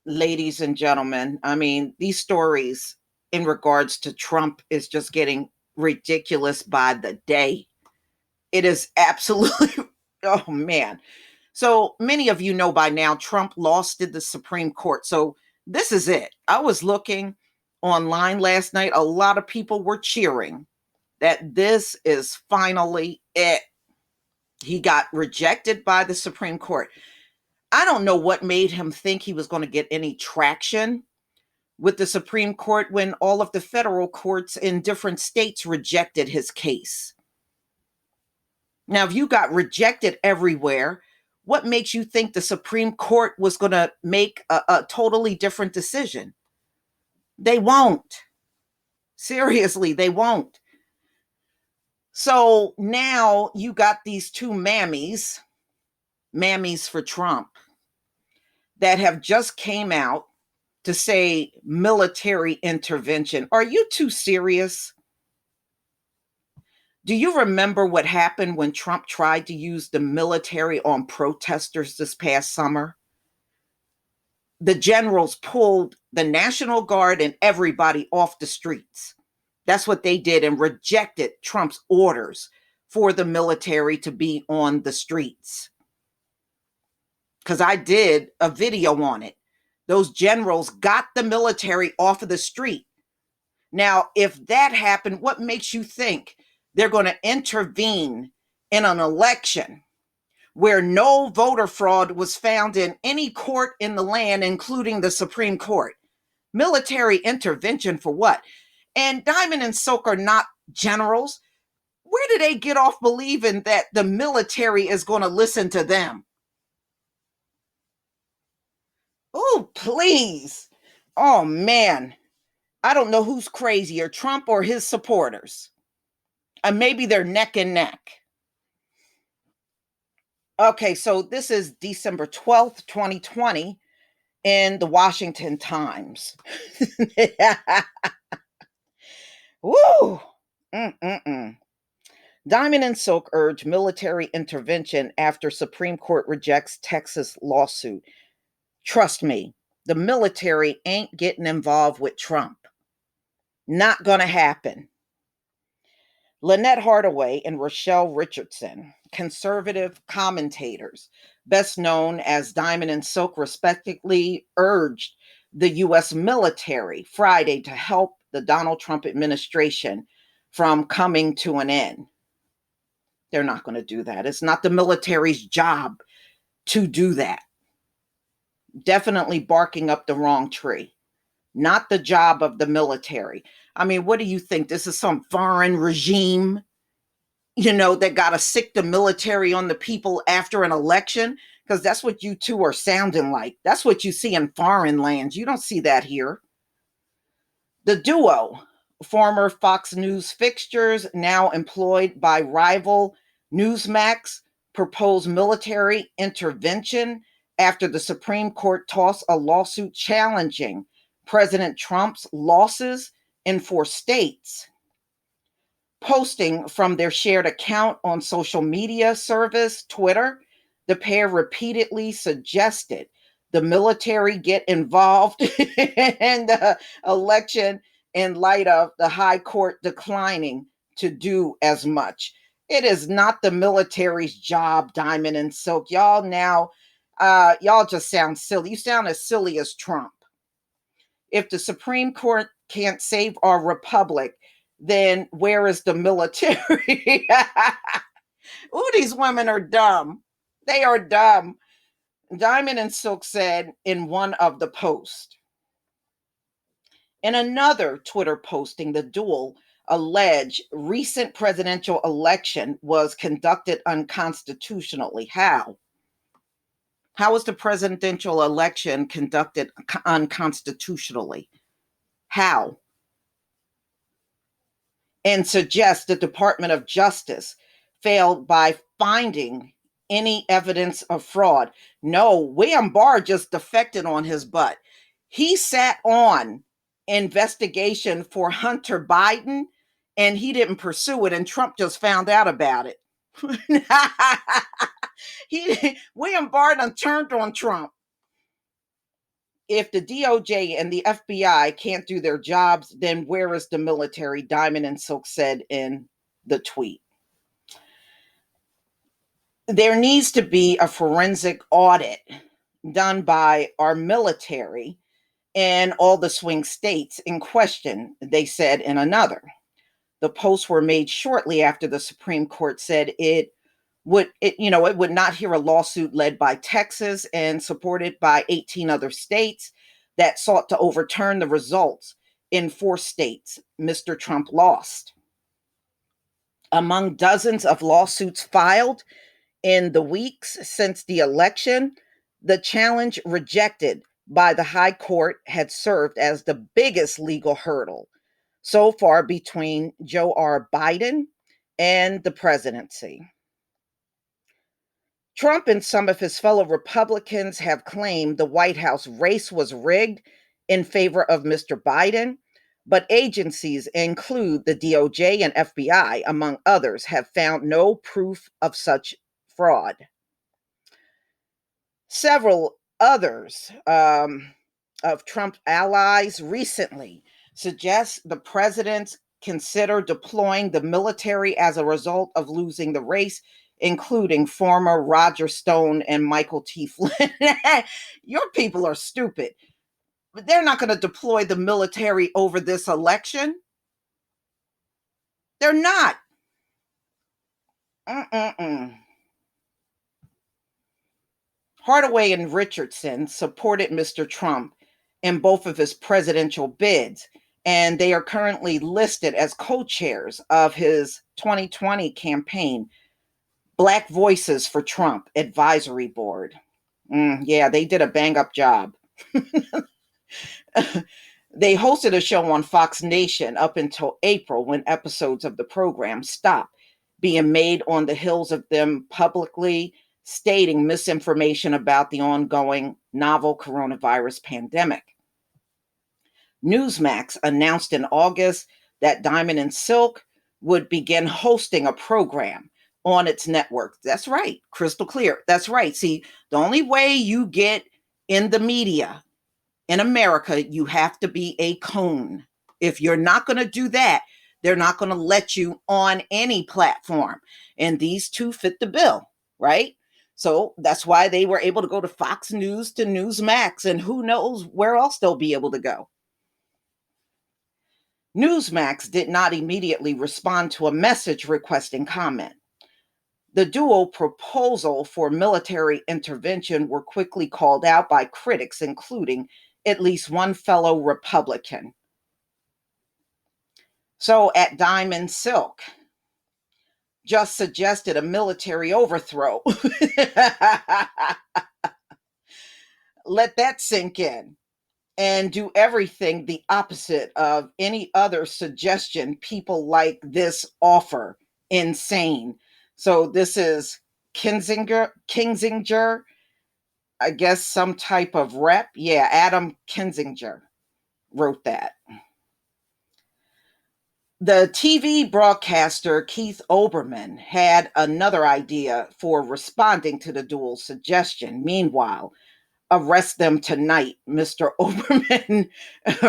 ladies and gentlemen. I mean, these stories in regards to Trump is just getting ridiculous by the day. It is absolutely, oh man. So many of you know by now, Trump lost in the Supreme Court. So this is it. I was looking online last night. A lot of people were cheering that this is finally it. He got rejected by the Supreme Court. I don't know what made him think he was going to get any traction with the Supreme Court when all of the federal courts in different states rejected his case. Now, if you got rejected everywhere, what makes you think the Supreme Court was going to make a totally different decision? They won't. Seriously, they won't. So now you got these two mammies for Trump, that have just came out to say military intervention. Are you too serious? Do you remember what happened when Trump tried to use the military on protesters this past summer? The generals pulled the National Guard and everybody off the streets. That's what they did, and rejected Trump's orders for the military to be on the streets. Because I did a video on it. Those generals got the military off of the street. Now, if that happened, what makes you think they're going to intervene in an election where no voter fraud was found in any court in the land, including the Supreme Court? Military intervention for what? And Diamond and Silk are not generals. Where do they get off believing that the military is going to listen to them? Oh, please. Oh, man. I don't know who's crazier, Trump or his supporters. And maybe they're neck and neck. Okay, so this is December 12th, 2020 in the Washington Times. Woo! Diamond and Silk urge military intervention after Supreme Court rejects Texas lawsuit. Trust me, the military ain't getting involved with Trump. Not gonna happen. Lynette Hardaway and Rochelle Richardson, conservative commentators, best known as Diamond and Silk respectively, urged the U.S. military Friday to help the Donald Trump administration from coming to an end. They're not going to do that. It's not the military's job to do that. Definitely barking up the wrong tree. Not the job of the military. I mean, what do you think? This is some foreign regime, that got to sick the military on the people after an election? Because that's what you two are sounding like. That's what you see in foreign lands. You don't see that here. The duo, former Fox News fixtures, now employed by rival Newsmax, proposed military intervention after the Supreme Court tossed a lawsuit challenging President Trump's losses in 4 states. Posting from their shared account on social media service, Twitter, the pair repeatedly suggested the military get involved in the election in light of the high court declining to do as much. It is not the military's job, Diamond and Silk. Y'all now, y'all just sound silly. You sound as silly as Trump. If the Supreme Court can't save our republic, then where is the military? Ooh, these women are dumb. They are dumb. Diamond and Silk said in one of the posts. In another Twitter posting, the duo alleged recent presidential election was conducted unconstitutionally. How? How was the presidential election conducted unconstitutionally? How? And suggest the Department of Justice failed by finding any evidence of fraud. No, William Barr just defected on his butt. He sat on investigation for Hunter Biden and he didn't pursue it, and Trump just found out about it. William Barr done turned on Trump. If the DOJ and the FBI can't do their jobs, then where is the military? Diamond and Silk said in the tweet. There needs to be a forensic audit done by our military in all the swing states in question, they said in another. The posts were made shortly after the Supreme Court said it would not hear a lawsuit led by Texas and supported by 18 other states that sought to overturn the results in 4 states Mr. Trump lost. Among dozens of lawsuits filed in the weeks since the election, the challenge rejected by the High Court had served as the biggest legal hurdle so far between Joe R. Biden and the presidency. Trump and some of his fellow Republicans have claimed the White House race was rigged in favor of Mr. Biden, but agencies include the DOJ and FBI, among others, have found no proof of such fraud. Several others of Trump allies recently suggest the president consider deploying the military as a result of losing the race, including former Roger Stone and Michael T. Flynn. Your people are stupid. But they're not going to deploy the military over this election. They're not. Hardaway and Richardson supported Mr. Trump in both of his presidential bids, and they are currently listed as co-chairs of his 2020 campaign, Black Voices for Trump Advisory Board. Yeah, they did a bang-up job. They hosted a show on Fox Nation up until April when episodes of the program stopped being made on the heels of them publicly stating misinformation about the ongoing novel coronavirus pandemic. Newsmax announced in August that Diamond and Silk would begin hosting a program on its network. That's right, crystal clear. That's right. See, the only way you get in the media in America, you have to be a cone. If you're not going to do that, they're not going to let you on any platform. And these two fit the bill, right? So that's why they were able to go to Fox News, to Newsmax, and who knows where else they'll be able to go. Newsmax did not immediately respond to a message requesting comment. The dual proposal for military intervention were quickly called out by critics, including at least one fellow Republican. So at Diamond Silk, just suggested a military overthrow. Let that sink in. And do everything the opposite of any other suggestion people like this offer. Insane. So this is Kinzinger, I guess some type of rep. Yeah, Adam Kinzinger wrote that. The TV broadcaster Keith Olbermann had another idea for responding to the dual suggestion. Meanwhile, arrest them tonight, Mr. Olbermann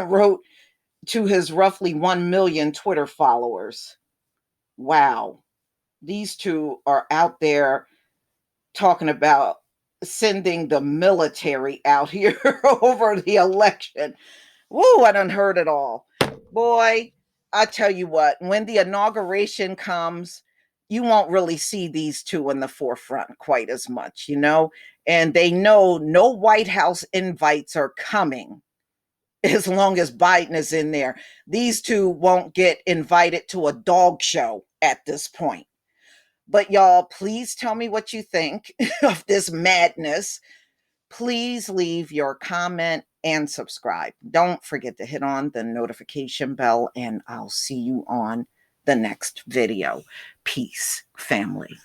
wrote to his roughly 1 million Twitter followers. Wow. These two are out there talking about sending the military out here over the election. Woo, I done heard it all. Boy, I tell you what, when the inauguration comes, you won't really see these two in the forefront quite as much, and they know no White House invites are coming as long as Biden is in there. These two won't get invited to a dog show at this point. But y'all, please tell me what you think of this madness. Please leave your comment and subscribe. Don't forget to hit on the notification bell, and I'll see you on the next video. Peace, family.